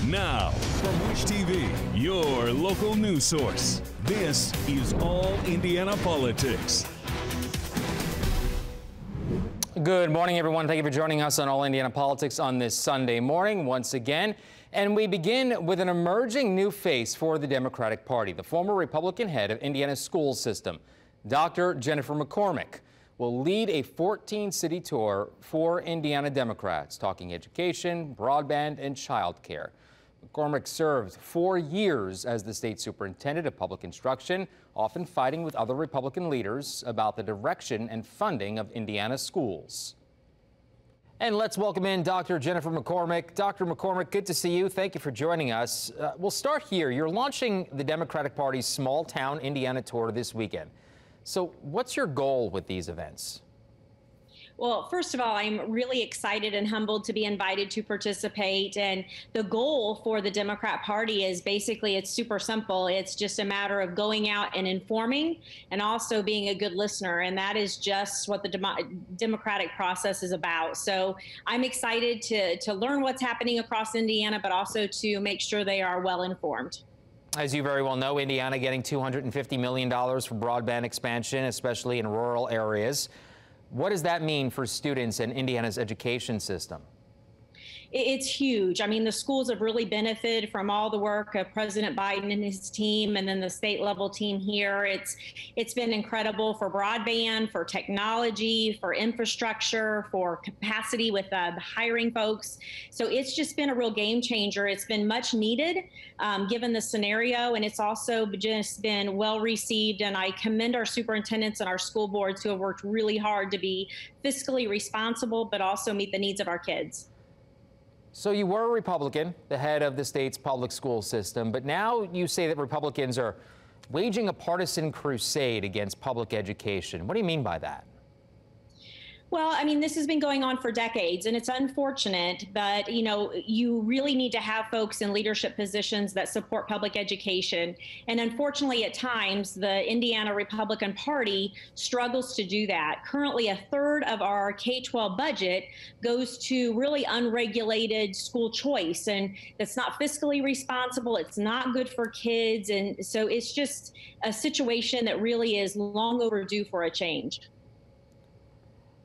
Now, from Wish TV, your local news source, this is All Indiana Politics. Good morning, everyone. Thank you for joining us on All Indiana Politics on this Sunday morning once again. And we begin with an emerging new face for the Democratic Party. The former Republican head of Indiana's school system, Dr. Jennifer McCormick, will lead a 14-city tour for Indiana Democrats, talking education, broadband, and child care. McCormick served 4 years as the state superintendent of public instruction, often fighting with other Republican leaders about the direction and funding of Indiana's schools. And let's welcome in Dr. Jennifer McCormick. Dr. McCormick, good to see you. Thank you for joining us. We'll start here. You're launching the Democratic Party's Small Town Indiana Tour this weekend. So what's your goal with these events? Well, first of all, I'm really excited and humbled to be invited to participate. And the goal for the Democrat Party is basically, it's super simple. It's just a matter of going out and informing and also being a good listener. And that is just what the democratic process is about. So I'm excited to learn what's happening across Indiana, but also to make sure they are well informed. As you very well know, Indiana getting $250 million for broadband expansion, especially in rural areas. What does that mean for students and Indiana's education system? It's huge. I mean, the schools have really benefited from all the work of President Biden and his team, and then the state level team here. It's been incredible for broadband, for technology, for infrastructure, for capacity with the hiring folks. So it's just been a real game changer. It's been much needed given the scenario, and it's also just been well received. And I commend our superintendents and our school boards who have worked really hard to be fiscally responsible, but also meet the needs of our kids. So you were a Republican, the head of the state's public school system, but now you say that Republicans are waging a partisan crusade against public education. What do you mean by that? Well, I mean, this has been going on for decades, and it's unfortunate, but, you know, you really need to have folks in leadership positions that support public education. And unfortunately, at times, the Indiana Republican Party struggles to do that. Currently, a third of our K-12 budget goes to really unregulated school choice, and that's not fiscally responsible. It's not good for kids. And so it's just a situation that really is long overdue for a change.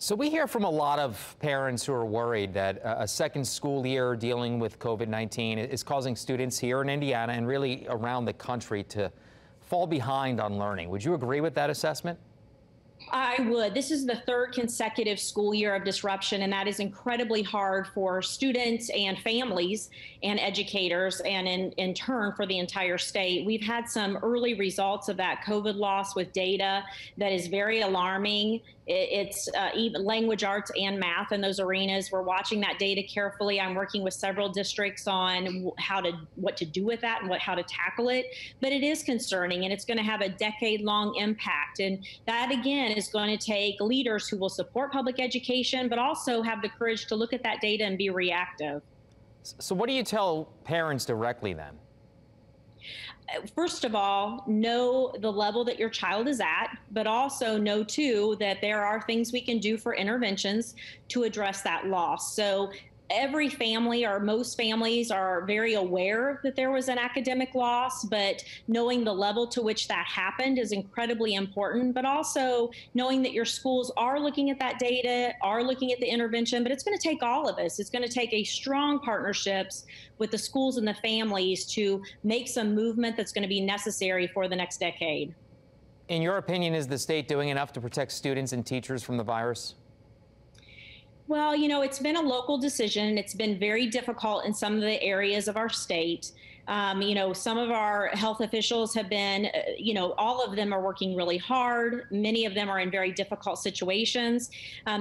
So we hear from a lot of parents who are worried that a second school year dealing with COVID-19 is causing students here in Indiana and really around the country to fall behind on learning. Would you agree with that assessment? I would. This is the third consecutive school year of disruption, and that is incredibly hard for students and families and educators, and in turn for the entire state. We've had some early results of that COVID loss with data that is very alarming. It's even language arts and math in those arenas. We're watching that data carefully. I'm working with several districts on what to do with that and how to tackle it. But it is concerning, and it's going to have a decade-long impact. And that, again, is going to take leaders who will support public education, but also have the courage to look at that data and be reactive. So what do you tell parents directly then? First of all, know the level that your child is at, but also know, too, that there are things we can do for interventions to address that loss. So every family, or most families, are very aware that there was an academic loss, but knowing the level to which that happened is incredibly important. But also knowing that your schools are looking at that data, are looking at the intervention, but it's going to take all of us. It's going to take a strong partnerships with the schools and the families to make some movement that's going to be necessary for the next decade. In your opinion, is the state doing enough to protect students and teachers from the virus? Well, you know, it's been a local decision. It's been very difficult in some of the areas of our state. You know, some of our health officials have been, you know, all of them are working really hard. Many of them are in very difficult situations.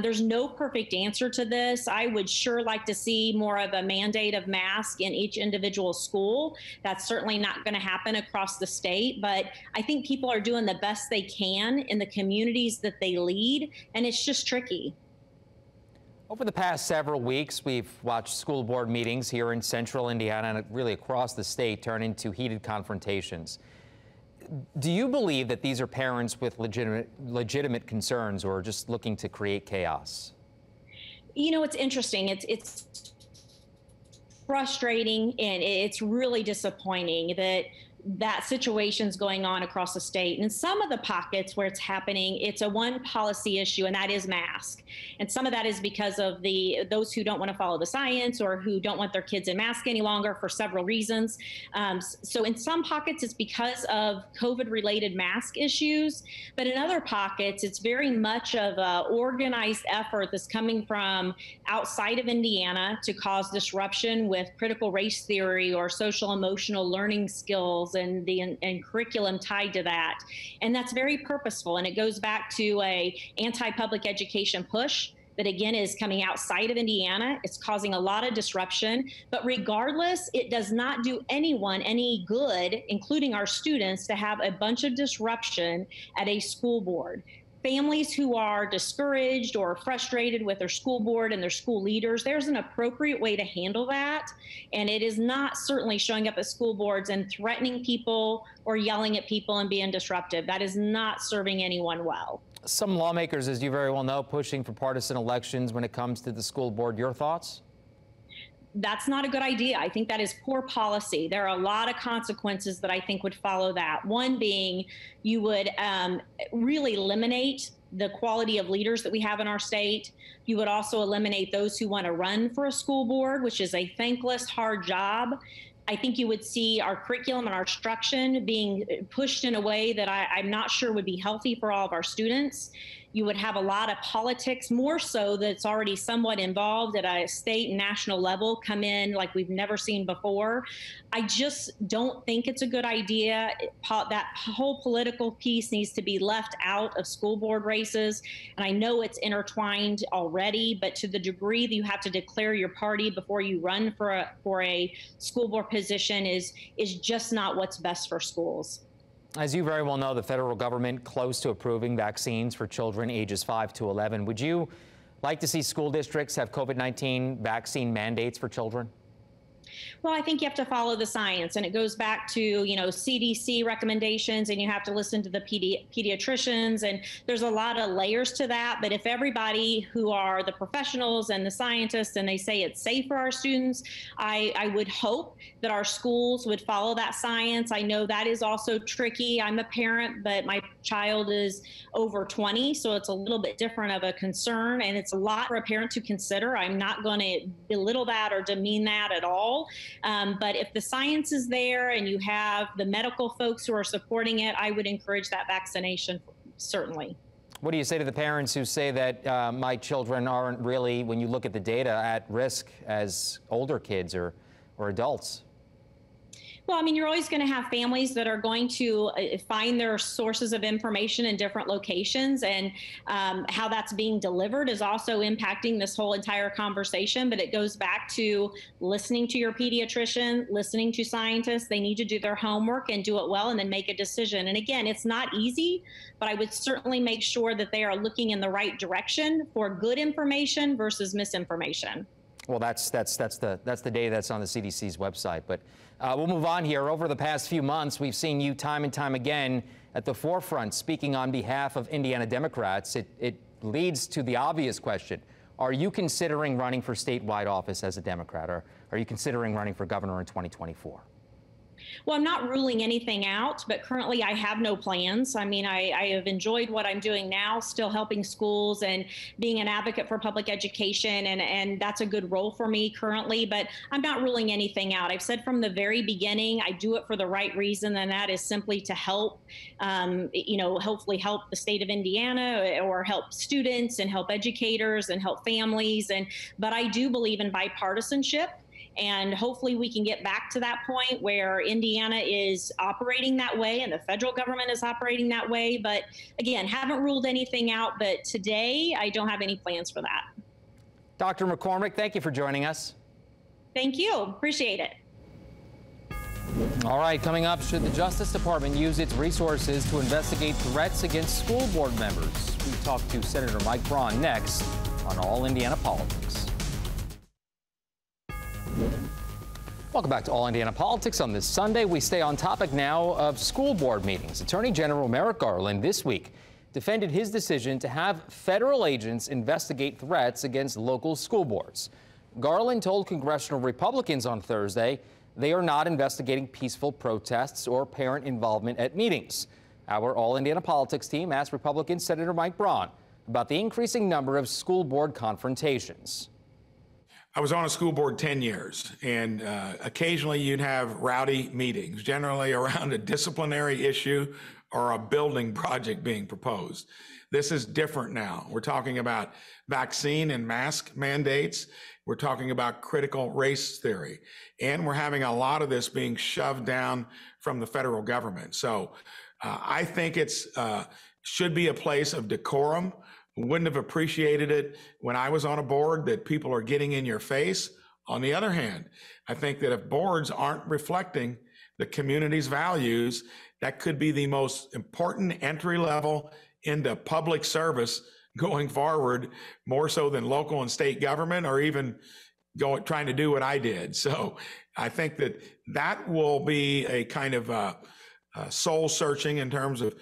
There's no perfect answer to this. I would sure like to see more of a mandate of mask in each individual school. That's certainly not going to happen across the state, but I think people are doing the best they can in the communities that they lead, and it's just tricky. Over the past several weeks, we've watched school board meetings here in central Indiana and really across the state turn into heated confrontations. Do you believe that these are parents with legitimate concerns or just looking to create chaos? You know, it's interesting. It's frustrating, and it's really disappointing that that situation's going on across the state. And in some of the pockets where it's happening, it's a one policy issue, and that is mask. And some of that is because of those who don't want to follow the science or who don't want their kids in mask any longer for several reasons. So in some pockets, it's because of COVID-related mask issues. But in other pockets, it's very much of an organized effort that's coming from outside of Indiana to cause disruption with critical race theory or social emotional learning skills and curriculum tied to that. And that's very purposeful. And it goes back to a anti-public education push that, again, is coming outside of Indiana. It's causing a lot of disruption. But regardless, it does not do anyone any good, including our students, to have a bunch of disruption at a school board. Families who are discouraged or frustrated with their school board and their school leaders, there's an appropriate way to handle that. And it is not certainly showing up at school boards and threatening people or yelling at people and being disruptive. That is not serving anyone well. Some lawmakers, as you very well know, pushing for partisan elections when it comes to the school board. Your thoughts? That's not a good idea. I think that is poor policy. There are a lot of consequences that I think would follow that. One being you would really eliminate the quality of leaders that we have in our state. You would also eliminate those who want to run for a school board, which is a thankless, hard job. I think you would see our curriculum and our instruction being pushed in a way that I'm not sure would be healthy for all of our students. You would have a lot of politics, more so that's already somewhat involved at a state and national level, come in like we've never seen before. I just don't think it's a good idea. That whole political piece needs to be left out of school board races. And I know it's intertwined already, but to the degree that you have to declare your party before you run for a school board position is just not what's best for schools. As you very well know, the federal government close to approving vaccines for children ages 5 to 11. Would you like to see school districts have COVID-19 vaccine mandates for children? Well, I think you have to follow the science, and it goes back to, CDC recommendations, and you have to listen to the pediatricians, and there's a lot of layers to that. But if everybody who are the professionals and the scientists and they say it's safe for our students, I would hope that our schools would follow that science. I know that is also tricky. I'm a parent, but my child is over 20, so it's a little bit different of a concern, and it's a lot for a parent to consider. I'm not going to belittle that or demean that at all. But if the science is there and you have the medical folks who are supporting it, I would encourage that vaccination, certainly. What do you say to the parents who say that my children aren't really, when you look at the data, at risk as older kids or adults? Well, I mean, you're always going to have families that are going to find their sources of information in different locations, and how that's being delivered is also impacting this whole entire conversation. But it goes back to listening to your pediatrician, listening to scientists. They need to do their homework and do it well and then make a decision. And again, it's not easy, but I would certainly make sure that they are looking in the right direction for good information versus misinformation. Well, that's the data that's on the CDC's website. But we'll move on here. Over the past few months, we've seen you time and time again at the forefront speaking on behalf of Indiana Democrats. It leads to the obvious question. Are you considering running for statewide office as a Democrat, or are you considering running for governor in 2024? Well, I'm not ruling anything out, but currently I have no plans. I mean, I have enjoyed what I'm doing now, still helping schools and being an advocate for public education, and that's a good role for me currently, but I'm not ruling anything out. I've said from the very beginning, I do it for the right reason, and that is simply to help, hopefully help the state of Indiana, or help students and help educators and help families. But I do believe in bipartisanship. And hopefully we can get back to that point where Indiana is operating that way and the federal government is operating that way. But again, haven't ruled anything out, but today I don't have any plans for that. Dr. McCormick, thank you for joining us. Thank you. Appreciate it. All right, coming up, should the Justice Department use its resources to investigate threats against school board members? We talk to Senator Mike Braun next on All Indiana Politics. Welcome back to All Indiana Politics. On this Sunday, we stay on topic now of school board meetings. Attorney General Merrick Garland this week defended his decision to have federal agents investigate threats against local school boards. Garland told congressional Republicans on Thursday they are not investigating peaceful protests or parent involvement at meetings. Our All Indiana Politics team asked Republican Senator Mike Braun about the increasing number of school board confrontations. I was on a school board 10 years, and occasionally you'd have rowdy meetings, generally around a disciplinary issue or a building project being proposed. This is different now. We're talking about vaccine and mask mandates. We're talking about critical race theory. And we're having a lot of this being shoved down from the federal government. So I think it's should be a place of decorum. Wouldn't have appreciated it when I was on a board that people are getting in your face. On the other hand, I think that if boards aren't reflecting the community's values, that could be the most important entry level into public service going forward, more so than local and state government, or even trying to do what I did. So I think that that will be a kind of soul searching in terms of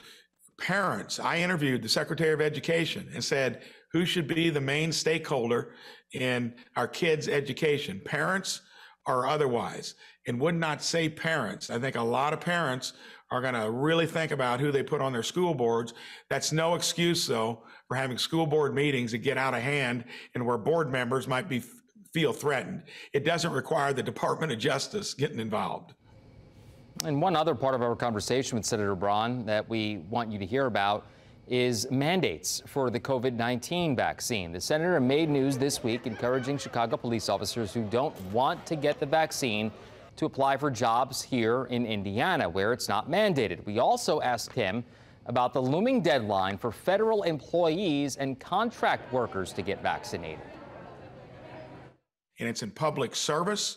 parents. I interviewed the Secretary of Education and said, who should be the main stakeholder in our kids' education, parents or otherwise? And would not say parents. I think a lot of parents are going to really think about who they put on their school boards. That's no excuse, though, for having school board meetings that get out of hand and where board members might feel threatened. It doesn't require the Department of Justice getting involved. And one other part of our conversation with Senator Braun that we want you to hear about is mandates for the COVID-19 vaccine. The senator made news this week encouraging Chicago police officers who don't want to get the vaccine to apply for jobs here in Indiana, where it's not mandated. We also asked him about the looming deadline for federal employees and contract workers to get vaccinated. And it's in public service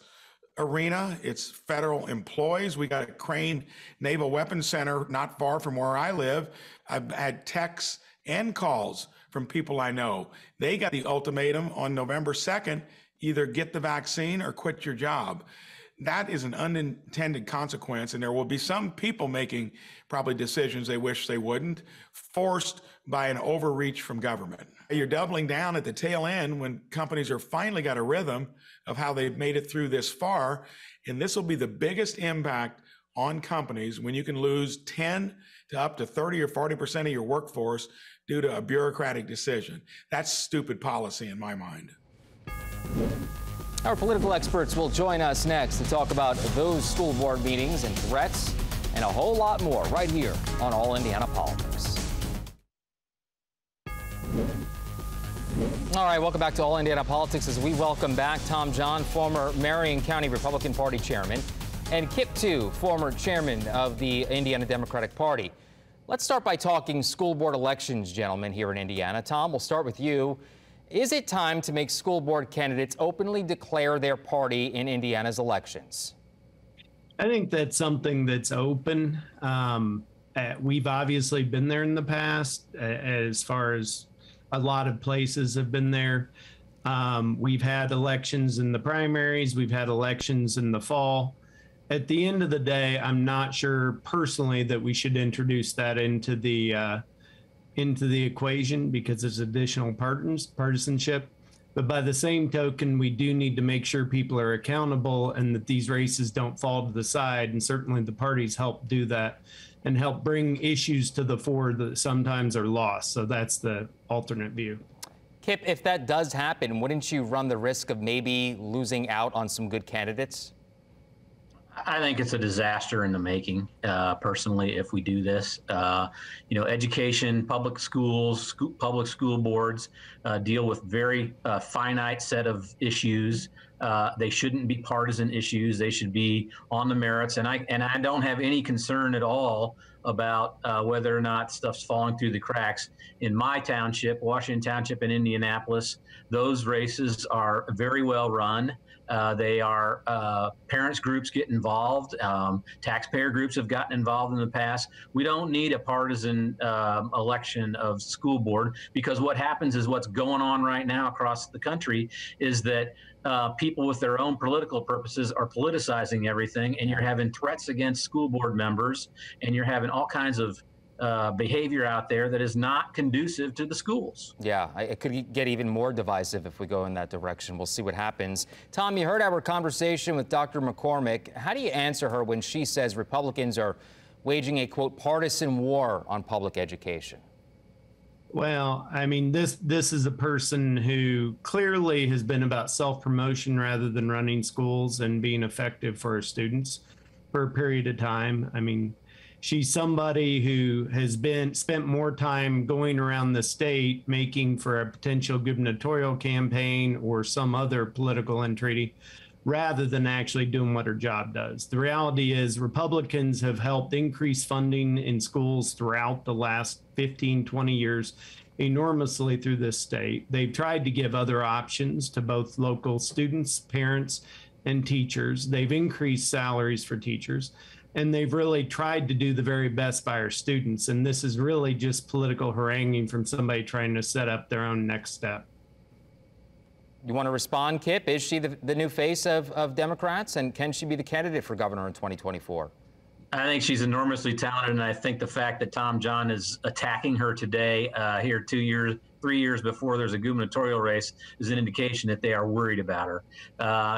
arena. It's federal employees. We got a Crane Naval Weapons Center not far from where I live. I've had texts and calls from people I know. They got the ultimatum on November 2nd, either get the vaccine or quit your job. That is an unintended consequence, and there will be some people making probably decisions they wish they wouldn't, forced by an overreach from government. You're doubling down at the tail end when companies are finally got a rhythm of how they've made it through this far, and this will be the biggest impact on companies when you can lose 10 to up to 30 or 40% of your workforce due to a bureaucratic decision. That's stupid policy in my mind. Our political experts will join us next to talk about those school board meetings and threats and a whole lot more right here on All Indiana Politics. All right, welcome back to All Indiana Politics as we welcome back Tom John, former Marion County Republican Party chairman, and Kip Tu, former chairman of the Indiana Democratic Party. Let's start by talking school board elections, gentlemen, here in Indiana. Tom, we'll start with you. Is it time to make school board candidates openly declare their party in Indiana's elections? I think that's something that's open. We've obviously been there in the past, as far as a lot of places have been there. We've had elections in the primaries. We've had elections in the fall. At the end of the day, I'm not sure personally that we should introduce that into the equation because it's additional partisanship. But by the same token, we do need to make sure people are accountable and that these races don't fall to the side. And certainly the parties help do that and help bring issues to the fore that sometimes are lost. So that's the alternate view. Kip, if that does happen, wouldn't you run the risk of maybe losing out on some good candidates? I think it's a disaster in the making, personally, if we do this. Education, public schools, public school boards deal with very finite set of issues. They shouldn't be partisan issues. They should be on the merits. And I don't have any concern at all about whether or not stuff's falling through the cracks. In my township, Washington Township in Indianapolis, those races are very well run. They are parents groups get involved. Taxpayer groups have gotten involved in the past. We don't need a partisan election of school board, because what happens is what's going on right now across the country is that people with their own political purposes are politicizing everything, and you're having threats against school board members, and you're having all kinds of behavior out there that is not conducive to the schools. Yeah, it could get even more divisive if we go in that direction. We'll see what happens. Tom, you heard our conversation with Dr. McCormick. How do you answer her when she says Republicans are waging a, quote, partisan war on public education? Well, I mean, this is a person who clearly has been about self-promotion rather than running schools and being effective for her students for a period of time. I mean, she's somebody who has spent more time going around the state making for a potential gubernatorial campaign or some other political entreaty rather than actually doing what her job does. The reality is Republicans have helped increase funding in schools throughout the last 15, 20 years enormously through this state. They've tried to give other options to both local students, parents, and teachers. They've increased salaries for teachers, and they've really tried to do the very best by our students. And this is really just political haranguing from somebody trying to set up their own next step. You want to respond, Kip? Is she the new face of Democrats, and can she be the candidate for governor in 2024? I think she's enormously talented, and I think the fact that Tom John is attacking her today, here 3 years before there's a gubernatorial race, is an indication that they are worried about her.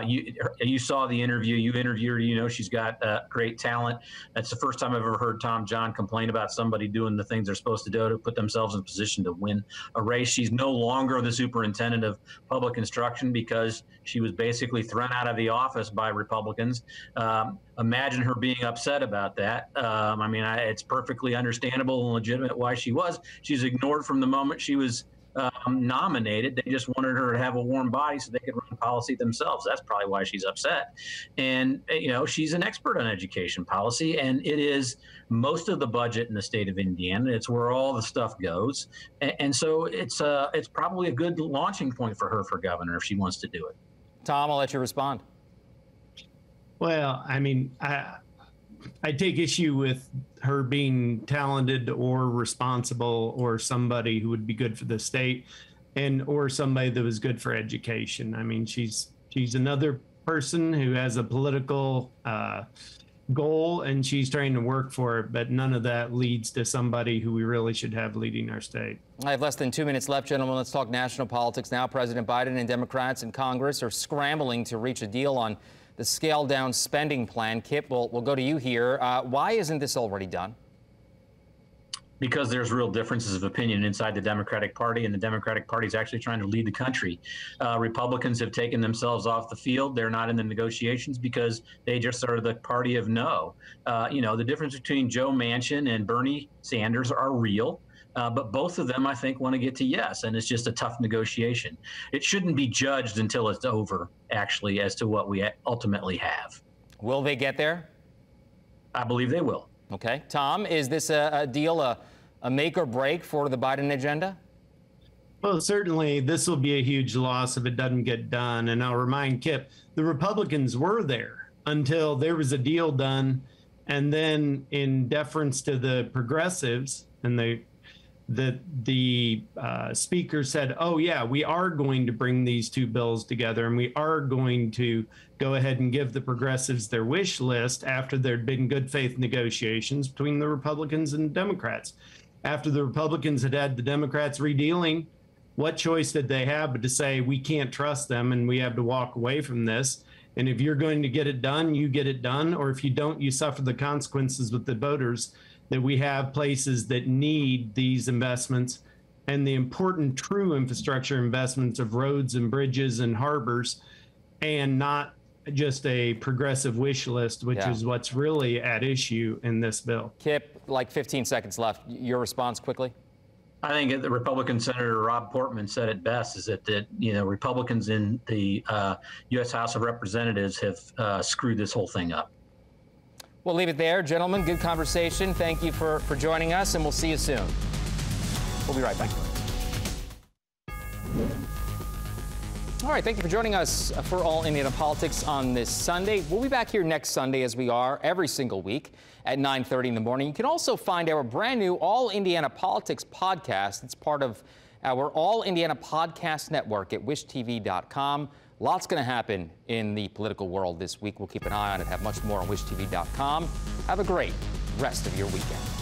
You saw the interview. You interviewed her. You know she's got great talent. That's the first time I've ever heard Tom John complain about somebody doing the things they're supposed to do to put themselves in a position to win a race. She's no longer the superintendent of public instruction because she was basically thrown out of the office by Republicans. Imagine her being upset about that. I mean, it's perfectly understandable and legitimate why she was. She's ignored from the moment she was nominated. They just wanted her to have a warm body so they could run policy themselves. That's probably why she's upset. And, you know, she's an expert on education policy, and it is most of the budget in the state of Indiana. It's where all the stuff goes. And so it's probably a good launching point for her for governor if she wants to do it. Tom, I'll let you respond. Well, I mean, I take issue with her being talented or responsible or somebody who would be good for the state or somebody that was good for education. I mean, she's another person who has a political goal and she's trying to work for it, but none of that leads to somebody who we really should have leading our state. I have less than 2 minutes left, gentlemen. Let's talk national politics now. President Biden and Democrats in Congress are scrambling to reach a deal on the scaled-down spending plan. Kip, we'll go to you here. Why isn't this already done? Because there's real differences of opinion inside the Democratic Party, and the Democratic Party is actually trying to lead the country. Republicans have taken themselves off the field. They're not in the negotiations because they just are the party of no. You know, the difference between Joe Manchin and Bernie Sanders are real. But both of them, I think, want to get to yes, and it's just a tough negotiation. It shouldn't be judged until it's over, actually, as to what we ultimately have. Will they get there? I believe they will. Okay. Tom, is this a deal, a make or break for the Biden agenda? Well, certainly this will be a huge loss if it doesn't get done. And I'll remind Kip, the Republicans were there until there was a deal done. And then in deference to the progressives and the speaker said, oh, yeah, we are going to bring these two bills together and we are going to go ahead and give the progressives their wish list after there'd been good faith negotiations between the Republicans and Democrats. After the Republicans had had the Democrats redealing, what choice did they have but to say, we can't trust them and we have to walk away from this? And if you're going to get it done, you get it done. Or if you don't, you suffer the consequences with the voters. That we have places that need these investments and the important true infrastructure investments of roads and bridges and harbors, and not just a progressive wish list, which is what's really at issue in this bill. Kip, like 15 seconds left. Your response quickly. I think the Republican Senator Rob Portman said it best, is that you know, Republicans in the U.S. House of Representatives have screwed this whole thing up. We'll leave it there. Gentlemen, good conversation. Thank you for joining us, and we'll see you soon. We'll be right back. All right, thank you for joining us for All Indiana Politics on this Sunday. We'll be back here next Sunday, as we are every single week at 9:30 in the morning. You can also find our brand new All Indiana Politics podcast. It's part of our All Indiana Podcast Network at wishtv.com. Lots going to happen in the political world this week. We'll keep an eye on it. Have much more on wishtv.com. Have a great rest of your weekend.